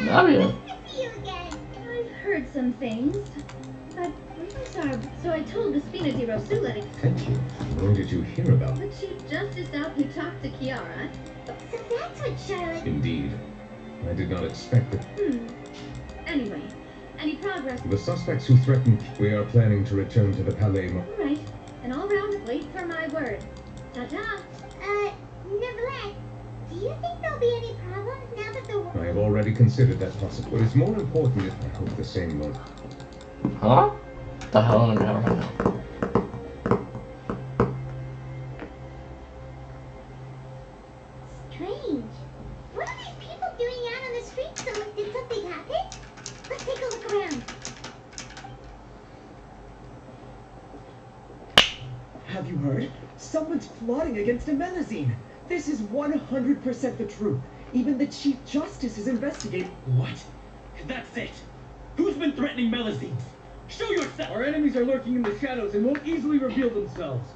Navia. Nice to see you again. I've heard some things, but I'm sorry. So I told the Spina di Rosula. Thank you. When did you hear about The it? Chief Justice out to talk to Kiara. So that's what Charlotte... Indeed. I did not expect it. Anyway, any progress? The suspects who threatened, we are planning to return to the Palais. All right, and all round, wait for my word. Ta-ta. Neuvillete, do you think there'll be any problems now that the... I have already considered that possible. What is more important is I hope the same will. Huh? The hell am I doing right now? Strange. What are these people doing out on the street? Did something happen? Let's take a look around. Have you heard? Someone's plotting against a Melazine. This is 100% the truth. Even the Chief Justice is investigating. What? That's it. Who's been threatening Melazines? Show yourself! Our enemies are lurking in the shadows and won't easily reveal themselves.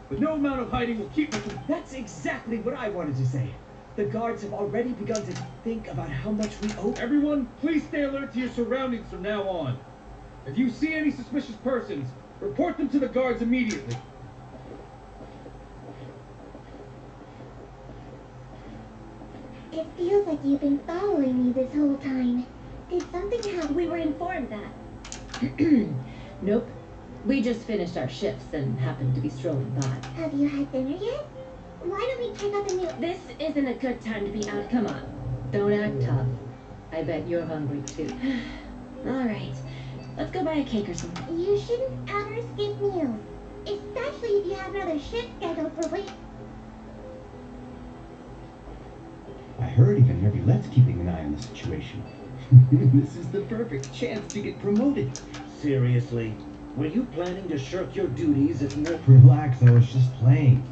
But no amount of hiding will keep them from... That's exactly what I wanted to say. The guards have already begun to think about how much we owe. Everyone, please stay alert to your surroundings from now on. If you see any suspicious persons, report them to the guards immediately. It feels like you've been following me this whole time. Did something happen? We were informed that. Nope. We just finished our shifts and happened to be strolling by. Have you had dinner yet? Why don't we check out the new... This isn't a good time to be out. Come on. Don't act tough. I bet you're hungry too. All right. Let's go buy a cake or something. You shouldn't ever skip meals. Especially if you have another shift scheduled for week. I heard even Neuvillette's keeping an eye on the situation. This is the perfect chance to get promoted. Seriously? Were you planning to shirk your duties if you were... Relax, I was just playing.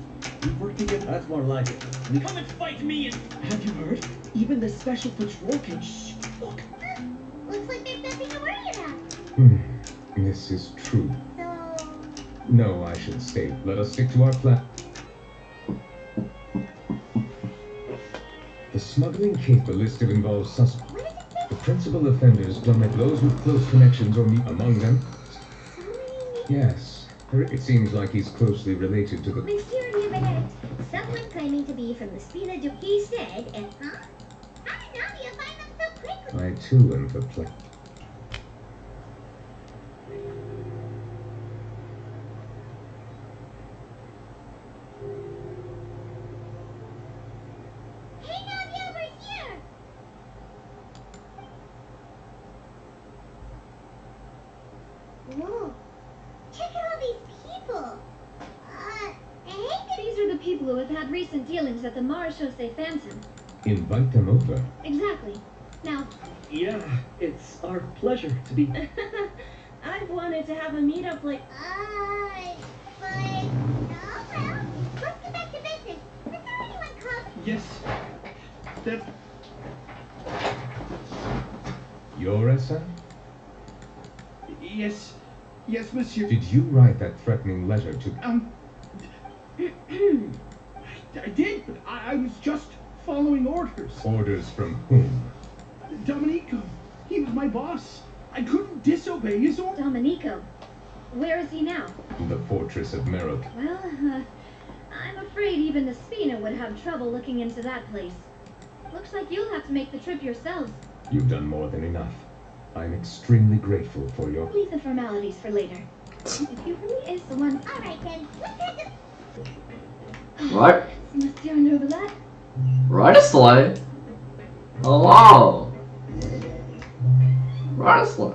We've worked together. That's more like it. Come and fight me and... Have you heard? Even the special patrol can... Shh, look. Looks like there's nothing to worry about. This is true. So... No, I should stay. Let us stick to our plan. The smuggling case, the list of involved suspects. What does it say? The principal offenders don't make those with close connections or meet among them. So many... Yes. It seems like he's closely related to the... Monsieur Neuvillette, someone claiming to be from the Spina du... He said, and... Huh? How did Nadia find them so quickly? I too am perplexed. Hey, Nadia, we're here! Whoa. Check out all these people. Hey, These are the people who have had recent dealings at the Marechaussee Phantom. Invite them over. Exactly. Now, Yeah, it's our pleasure to be... I've wanted to have a meetup like... but... Oh, well, let's get back to business. Is there anyone called... Yes. That's... Your son? Yes. Yes, monsieur. Did you write that threatening letter to... I did, but I was just following orders. Orders from whom? Domenico, he was my boss. I couldn't disobey his orders. Domenico. Where is he now? The fortress of Merope. Well, I'm afraid even the Spina would have trouble looking into that place. Looks like you'll have to make the trip yourselves. You've done more than enough. I'm extremely grateful for your... Leave the formalities for later. If he really is the one... All right, then. Let's head to... Right? Monsieur Neuvillette? Right, Slay? Hello? Right, Slay?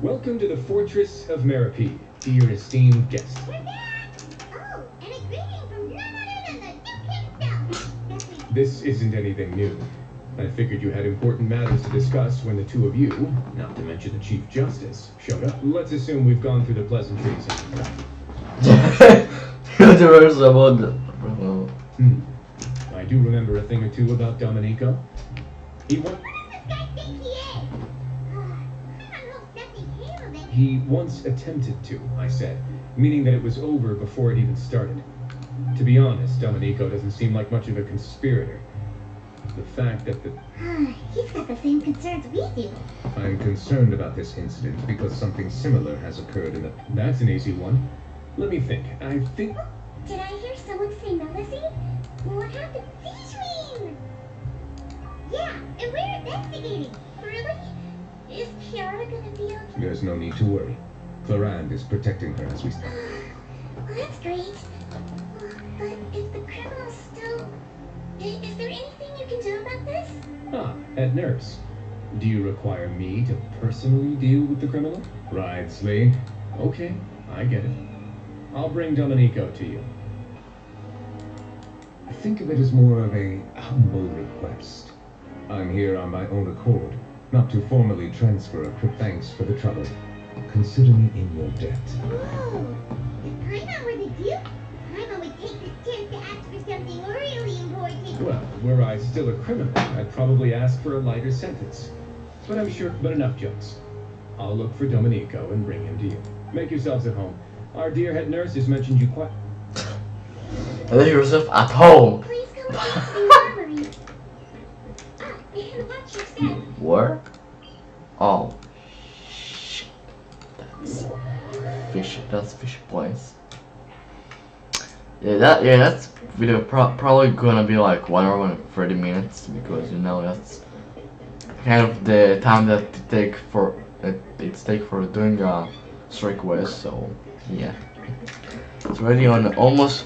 Welcome to the Fortress of Merope, dear esteemed guest. We're back! Oh, and a greeting from none other than the Duke himself. Definitely. This isn't anything new. I figured you had important matters to discuss when the two of you, not to mention the Chief Justice, showed up. Let's assume we've gone through the pleasantries and... I do remember a thing or two about Domenico. He What does this guy think he is? I don't hope nothing came of it. He once attempted to, I said, meaning that it was over before it even started. To be honest, Domenico doesn't seem like much of a conspirator. The fact that He's got the same concerns we do. I'm concerned about this incident because something similar has occurred in the... That's an easy one. Let me think. I think... Did I hear someone say Melody? What happened? Seashwing! Yeah, and we're investigating. Really? Is Kiara gonna be okay? There's no need to worry. Clarande is protecting her as we speak. Well, that's great. But if the criminal's still... Is there anything you can do about this? Head nurse. Do you require me to personally deal with the criminal? Ridsley. Okay, I get it. I'll bring Domenico to you. Think of it as more of a humble request. I'm here on my own accord, not to formally transfer a quick thanks for the trouble. Consider me in your debt. Whoa! If Paimon were the Duke, Paimon would take this chance to ask for something really important. Well, were I still a criminal, I'd probably ask for a lighter sentence. But enough jokes. I'll look for Domenico and bring him to you. Make yourselves at home. Our dear head nurse has mentioned you quite... Make yourself at home. Please come with me to the armory. And watch your step. Where? Oh. Shit. That's fish place. That's video probably gonna be like 1 hour and 30 minutes because you know that's kind of the time that it's take for doing a strike quest. So yeah, it's already on almost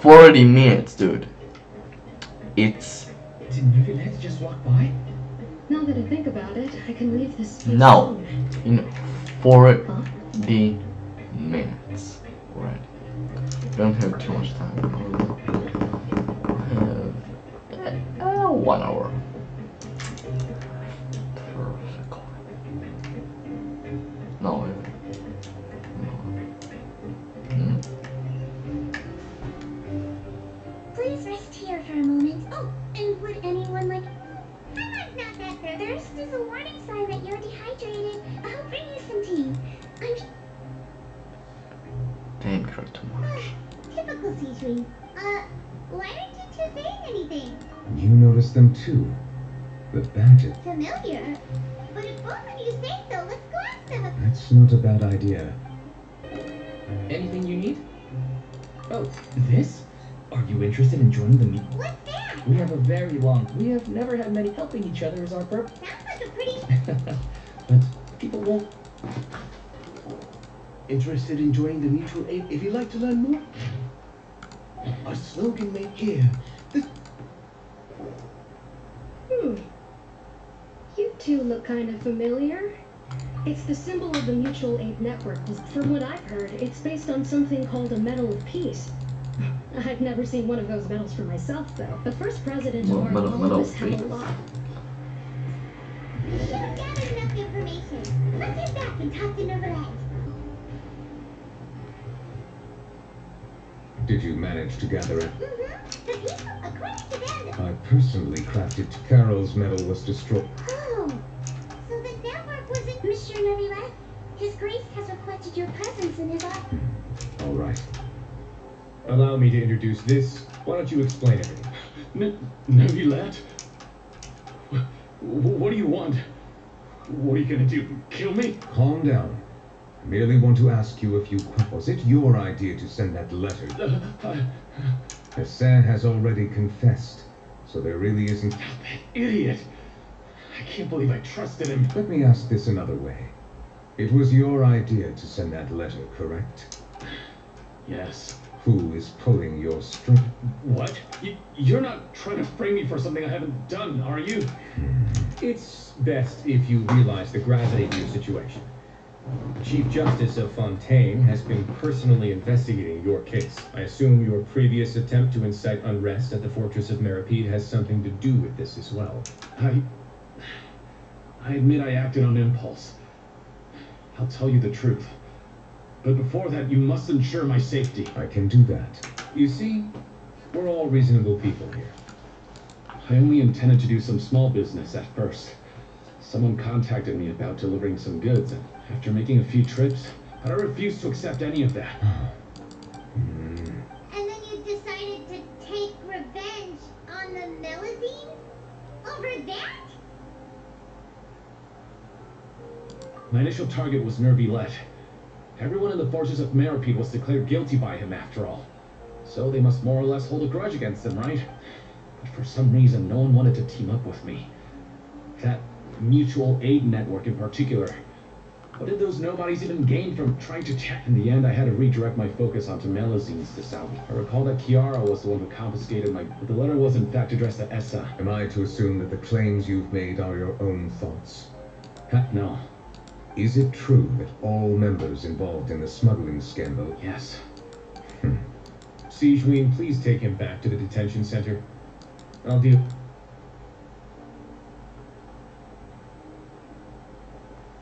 40 minutes, dude. It's Did neuvillete just walk by? Now that I think about it, I can leave this space now alone. in 40 minutes already. Don't have too much time. 1 hour. No. Please rest here for a moment. Oh, and would anyone like... Paimon's not that thirst. There's a warning sign that you're dehydrated. I'll bring you some tea. Didn't cry too much. Typical Seashwing. Why aren't you two saying anything? You noticed them too. The badges. Familiar. But if both of you say so, let's go ask them. That's not a bad idea. Anything you need? Oh, this? Are you interested in joining the meet? What's that? We have never had many helping each other as our purpose. Sounds like a pretty... But people won't. Interested in joining the mutual aid if you'd like to learn more? A slogan made here. You two look kind of familiar. It's the symbol of the mutual aid network. From what I've heard, it's based on something called a Medal of Peace. I've never seen one of those medals for myself, though. The first president of our office had a lot. You should have gathered enough information. Let's head back and talk to neuvillete. Did you manage to gather it? The people, according to them... I personally crafted Carol's medal was destroyed. Oh, so the network wasn't Monsieur Neuvillete? His Grace has requested your presence in his office. All right. Allow me to introduce this. Why don't you explain everything? Neuvillete? What do you want? What are you gonna do? Kill me? Calm down. I merely want to ask you a few questions. Was it your idea to send that letter? Hassan has already confessed, so there really isn't... That idiot! I can't believe I trusted him. Let me ask this another way. It was your idea to send that letter, correct? Yes. Who is pulling your string? What? You're not trying to frame me for something I haven't done, are you? It's best if you realize the gravity of your situation. Chief Justice of Fontaine has been personally investigating your case. I assume your previous attempt to incite unrest at the Fortress of Meripede has something to do with this as well. I admit I acted on impulse. I'll tell you the truth. But before that, you must ensure my safety. I can do that. You see, we're all reasonable people here. I only intended to do some small business at first. Someone contacted me about delivering some goods, and after making a few trips, I refused to accept any of that. And then you decided My initial target was neuvillete. Everyone in the forces of Meripede was declared guilty by him after all. So they must more or less hold a grudge against him, right? But for some reason, no one wanted to team up with me. That mutual aid network in particular. What did those nobodies even gain from trying to check? In the end, I had to redirect my focus onto melazines to Saudi. I recall that Kiara was the one who confiscated my... But the letter was in fact addressed to Essa. Am I to assume that the claims you've made are your own thoughts? No. Is it true that all members involved in the smuggling scandal... Yes. Siegeween, please take him back to the detention center. I'll deal...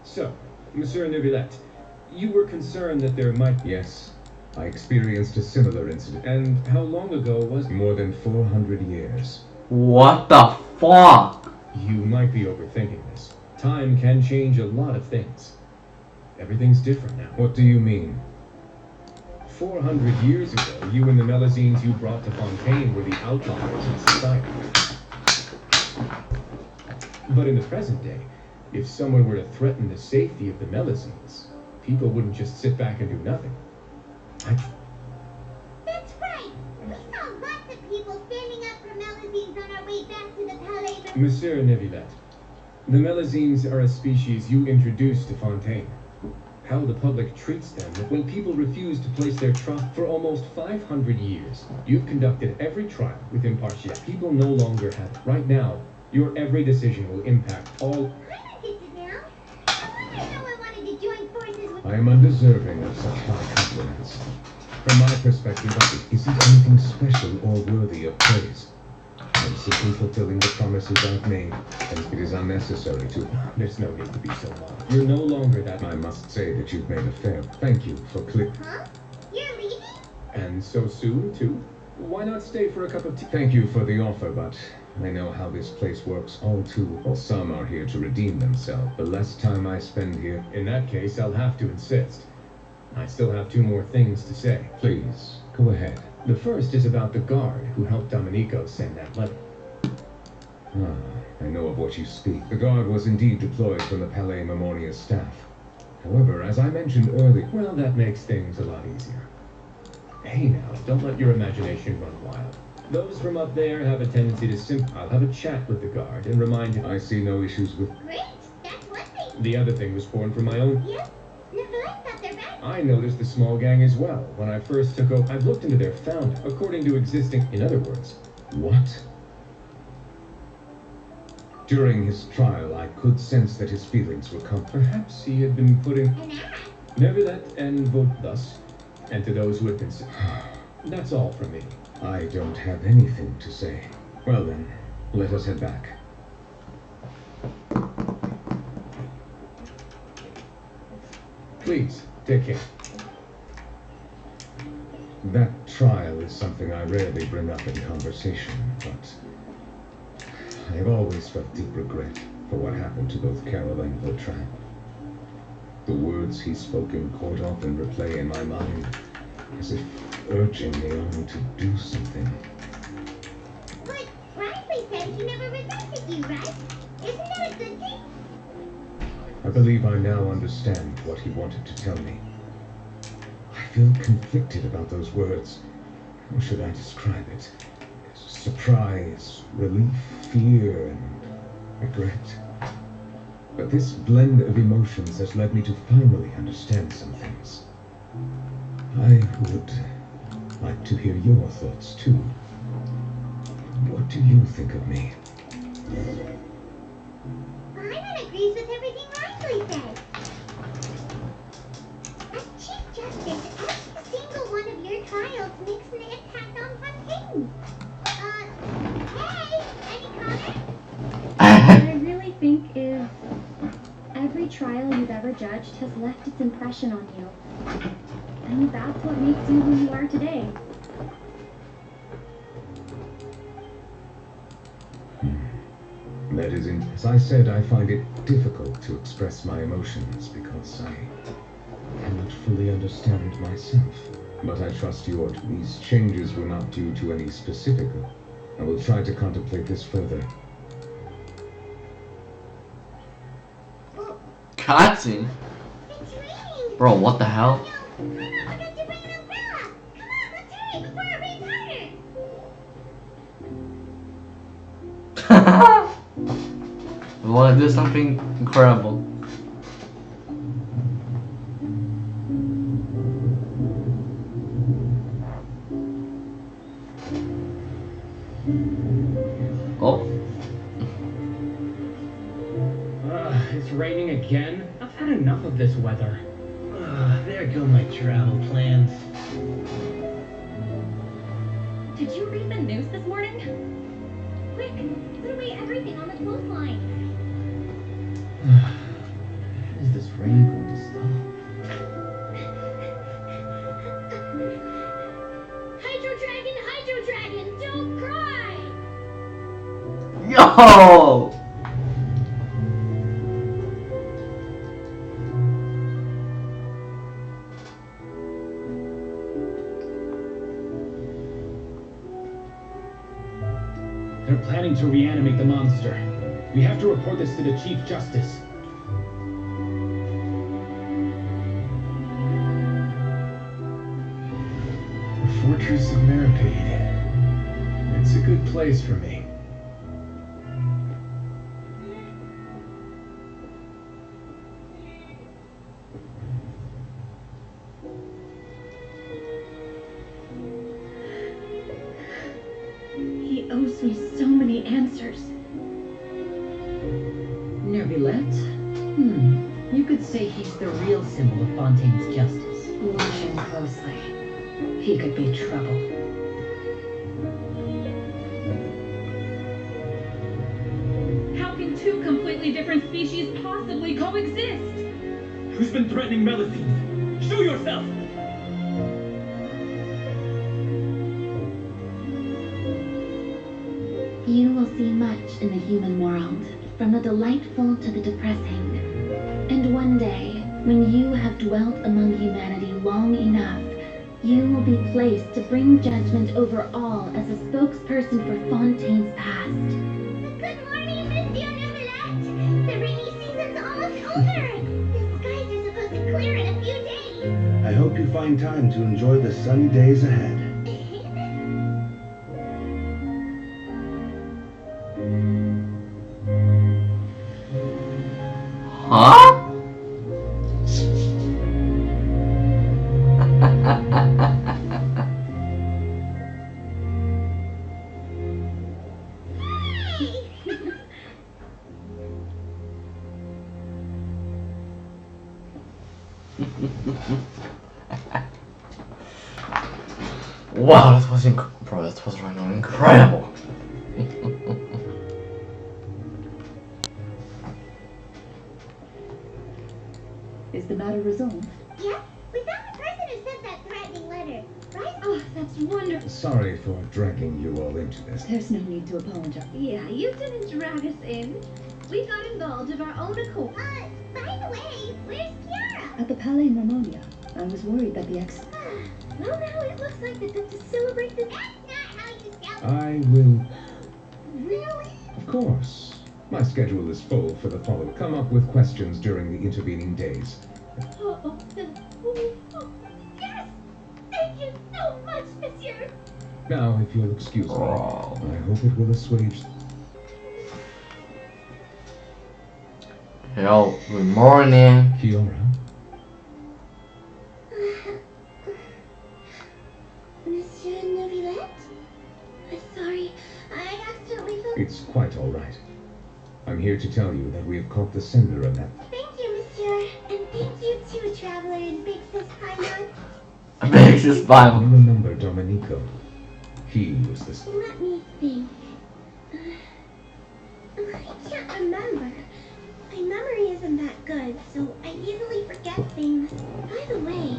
So, Monsieur Neuvillette, you were concerned that there might... Yes, I experienced a similar incident. And how long ago was... More than 400 years. What the fuck? You might be overthinking this. Time can change a lot of things. Everything's different now. What do you mean? 400 years ago, you and the melazines you brought to Fontaine were the outliers in society. But in the present day, if someone were to threaten the safety of the melazines, people wouldn't just sit back and do nothing. That's right. We saw lots of people standing up for melazines on our way back to the Palais. Monsieur Neuvillette, the melazines are a species you introduced to Fontaine. How the public treats them when people refuse to place their trust for almost 500 years. You've conducted every trial with impartiality. People no longer have it. Right now, your every decision will impact all... I am undeserving of such high compliments. From my perspective, isn't anything special or worthy of praise. I'm simply fulfilling the promises I've made, and it is unnecessary to... There's no need to be so long. You're no longer that... I must say that you've made a fair... Thank you for Huh? You're leaving? And so soon, too? Why not stay for a cup of tea? Thank you for the offer, but I know how this place works all too well. Some are here to redeem themselves. The less time I spend here... In that case, I'll have to insist. I still have 2 more things to say. Please, go ahead. The first is about the guard who helped Domenico send that letter. I know of what you speak. The guard was indeed deployed from the Palais Memoria's staff. However, as I mentioned earlier... Well, that makes things a lot easier. Hey now, don't let your imagination run wild. Those from up there have a tendency to I'll have a chat with the guard and remind him... I see no issues with... Great! That's one thing! The other thing was born from my own... Yep. Neuvillette got their back. I noticed the small gang as well. When I first took over, I've looked into their founder, according to existing... In other words... What? During his trial, I could sense that his feelings were Perhaps he had been putting... An act? Neuvillette and vote thus, and to those who had been... That's all from me. I don't have anything to say. Well then, let us head back. Please, take care. That trial is something I rarely bring up in conversation, but I have always felt deep regret for what happened to both Carol and Vautrin. The words he spoke in court often replay in my mind, as if urging me on to do something. But Riley said he never resented you, right? Isn't that a good thing? I believe I now understand what he wanted to tell me. I feel conflicted about those words. How should I describe it? Surprise, relief, fear, and regret. But this blend of emotions has led me to finally understand some things. I would like to hear your thoughts, too. What do you think of me? Simon agrees with everything Riley said. As Chief Justice, every single one of your trials makes an impact on Fontaine. Hey, any comments? What I really think is every trial you've ever judged has left its impression on you. And that's what makes you who you are today. That is, as I said, I find it difficult to express my emotions because I cannot fully understand myself. But I trust these changes were not due to any specific. I will try to contemplate this further. cutscene? It's raining. Bro, what the hell? Yo, I forgot to bring an umbrella. Come on, let's hurry before it rains harder. We want to do something incredible. Oh. It's raining again? I've had enough of this weather. There go my travel plans. Did you read the news this morning? Quick, put away everything on the clothesline. Is this rain going to stop? Hydro Dragon, don't cry. Yo! They're planning to reanimate the monster. We have to report this to the Chief Justice. The Fortress of Maripede. It's a good place for me. He owes me so many answers. Neuvillete? You could say he's the real symbol of Fontaine's justice. Watch him closely. He could be trouble. How can two completely different species possibly coexist? Who's been threatening Melusine? Show yourself! You will see much in the human world, from the delightful to the depressing. And one day, when you have dwelt among humanity long enough, you will be placed to bring judgment over all as a spokesperson for Fontaine's past. Good morning, Monsieur Neuvillette. The rainy season's almost over. The skies are supposed to clear in a few days. I hope you find time to enjoy the sunny days ahead. Huh? Wow, that was bro, that was right now incredible. Is the matter resolved? Yeah, we found the person who sent that threatening letter, right? Oh, that's wonderful. Sorry for dragging you all into this. There's no need to apologize. Yeah, you didn't drag us in. We got involved of our own accord. By the way, where's Kiara? At the Palais Marmonia, I was worried that the Well, now it looks like they're to celebrate the... That's not how you celebrate. I will, Really? of course. My schedule is full for the following. Come up with questions during the intervening days. Oh, yes! Thank you so much, Monsieur. Now, if you'll excuse me, I hope it will assuage. Yo, good morning. Kiora, Monsieur Neuvillette? Sorry, I accidentally fell. it's quite all right. I'm here to tell you that we have caught the sender of that. Thank you, Monsieur. And thank you too, Traveler and Big Sis Paimon. Makes this You Bible. remember Domenico? He was the... Let me think. I can't remember. My memory isn't that good, so I easily forget things. By the way,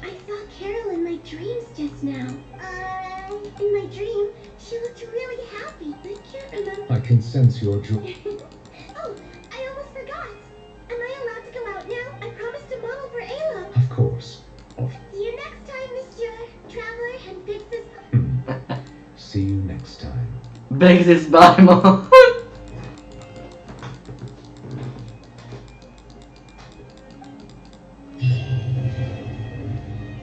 I saw Carol in my dreams just now. In my dream, she looked really happy. I can't remember. I can sense your joy. Oh, I almost forgot. Am I allowed to go out now? I promised to model for Ayla. Of course. See you next time, Monsieur. Traveler and Big Sis. See you next time. Makes this Bible.